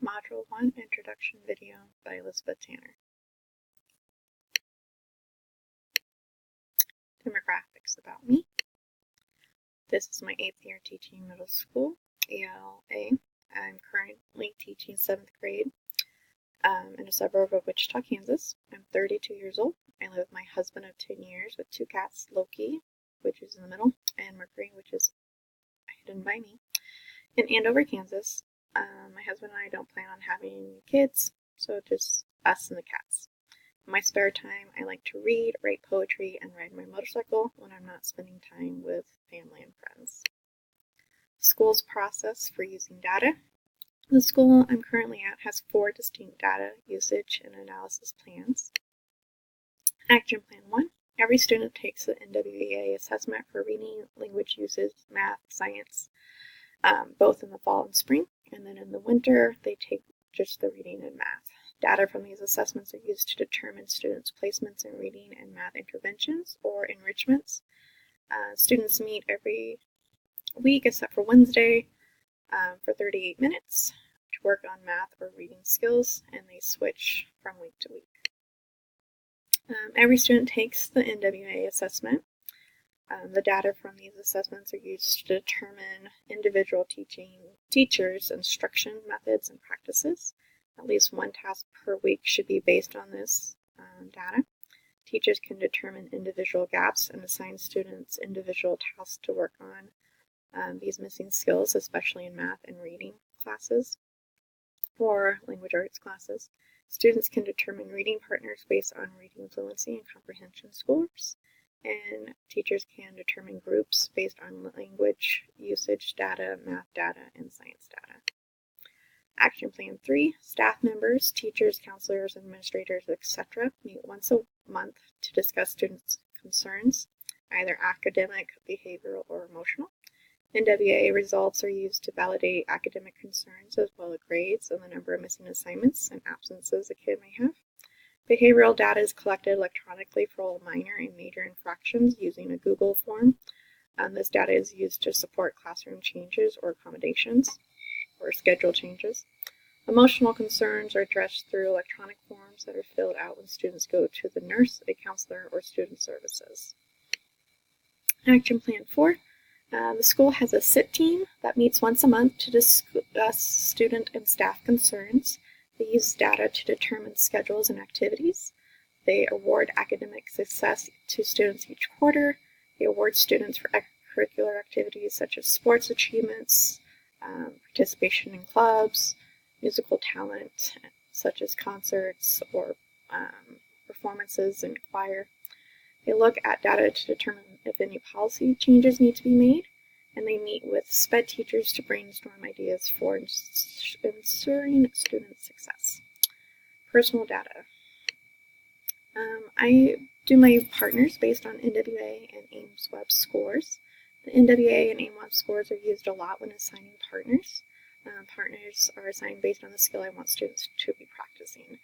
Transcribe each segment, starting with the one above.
Module 1 Introduction Video by Elizabeth Tanner. Demographics about me. This is my 8th year teaching middle school, ELA. I'm currently teaching 7th grade in a suburb of Wichita, Kansas. I'm 32 years old. I live with my husband of 10 years with 2 cats, Loki, which is in the middle, and Mercury, which is hidden by me, in Andover, Kansas. My husband and I don't plan on having kids, so just us and the cats. In my spare time, I like to read, write poetry, and ride my motorcycle when I'm not spending time with family and friends. School's process for using data. The school I'm currently at has 4 distinct data usage and analysis plans. Action Plan 1. Every student takes the NWEA assessment for reading, language usage, math, science, both in the fall and spring, and then in the winter they take just the reading and math. Data from these assessments are used to determine students' placements in reading and math interventions or enrichments. Students meet every week except for Wednesday for 38 minutes to work on math or reading skills, and they switch from week to week. Every student takes the NWEA assessment. The data from these assessments are used to determine individual teachers' instruction methods and practices. At least one task per week should be based on this data. Teachers can determine individual gaps and assign students individual tasks to work on these missing skills, especially in math and reading classes or language arts classes. Students can determine reading partners based on reading fluency and comprehension scores, and teachers can determine groups based on language usage data, math data, and science data. Action Plan 3. Staff members, teachers, counselors, administrators, etc. meet once a month to discuss students' concerns, either academic, behavioral, or emotional. NWEA results are used to validate academic concerns as well as grades and the number of missing assignments and absences a kid may have. Behavioral data is collected electronically for all minor and major infractions using a Google form. This data is used to support classroom changes or accommodations or schedule changes. Emotional concerns are addressed through electronic forms that are filled out when students go to the nurse, a counselor, or student services. Action Plan 4. The school has a SIT team that meets once a month to discuss student and staff concerns. They use data to determine schedules and activities. They award academic success to students each quarter. They award students for extracurricular activities such as sports achievements, participation in clubs, musical talent such as concerts or performances in choir. They look at data to determine if any policy changes need to be made, and they meet with SPED teachers to brainstorm ideas for ensuring student success. Personal data. I do my partners based on NWEA and Ames Web scores. The NWEA and Ames Web scores are used a lot when assigning partners. Partners are assigned based on the skill I want students to be practicing.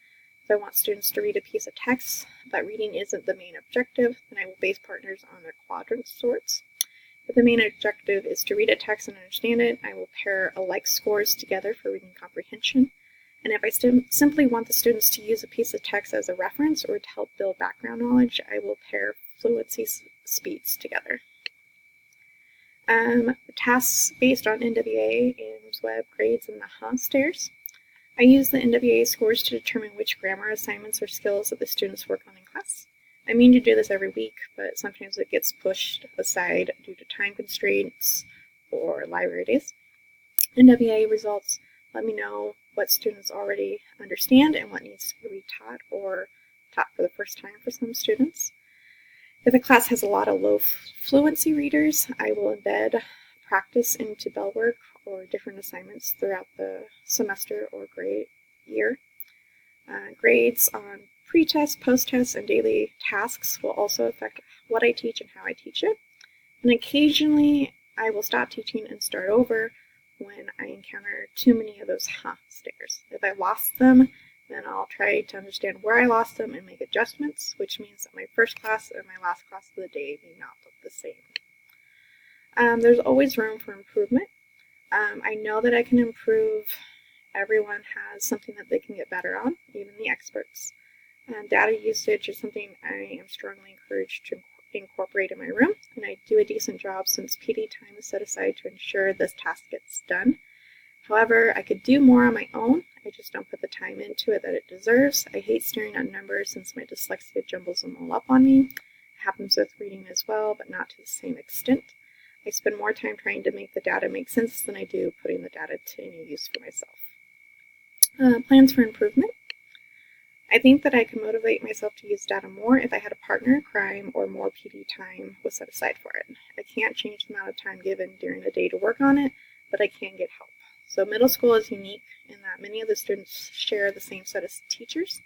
If I want students to read a piece of text, but reading isn't the main objective, then I will base partners on their quadrant sorts. If the main objective is to read a text and understand it, I will pair alike scores together for reading comprehension. And if I simply want the students to use a piece of text as a reference or to help build background knowledge, I will pair fluency speeds together. Tasks based on NWEA, Ames Web grades, and the stairs. I use the NWEA scores to determine which grammar assignments or skills that the students work on in class. I mean to do this every week, but sometimes it gets pushed aside due to time constraints or library days. NWEA results let me know what students already understand and what needs to be retaught or taught for the first time for some students. If a class has a lot of low fluency readers, I will embed practice into bell work or different assignments throughout the semester or grade year. Grades on pre-test, post-test, and daily tasks will also affect what I teach and how I teach it. And occasionally, I will stop teaching and start over when I encounter too many of those stairs. If I lost them, then I'll try to understand where I lost them and make adjustments, which means that my first class and my last class of the day may not look the same. There's always room for improvement. I know that I can improve Everyone has something that they can get better on, even the experts. Data usage is something I am strongly encouraged to incorporate in my room, and I do a decent job since PD time is set aside to ensure this task gets done. However, I could do more on my own. I just don't put the time into it that it deserves. I hate staring at numbers since my dyslexia jumbles them all up on me. It happens with reading as well, but not to the same extent. I spend more time trying to make the data make sense than I do putting the data to any use for myself. Plans for improvement. I think that I can motivate myself to use data more if I had a partner in crime or more PD time was set aside for it. I can't change the amount of time given during the day to work on it, but I can get help. So middle school is unique in that many of the students share the same set of teachers.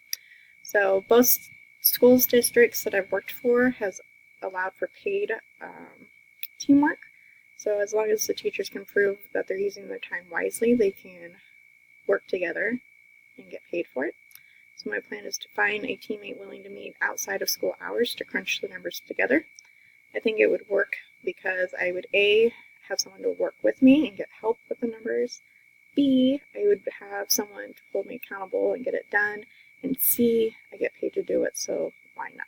So both schools districts that I've worked for has allowed for paid teamwork. So as long as the teachers can prove that they're using their time wisely, they can work together and get paid for it. So my plan is to find a teammate willing to meet outside of school hours to crunch the numbers together. I think it would work because I would A, have someone to work with me and get help with the numbers. B, I would have someone to hold me accountable and get it done. And C, I get paid to do it, so why not?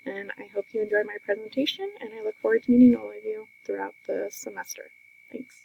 And I hope you enjoyed my presentation, and I look forward to meeting all of you throughout the semester. Thanks.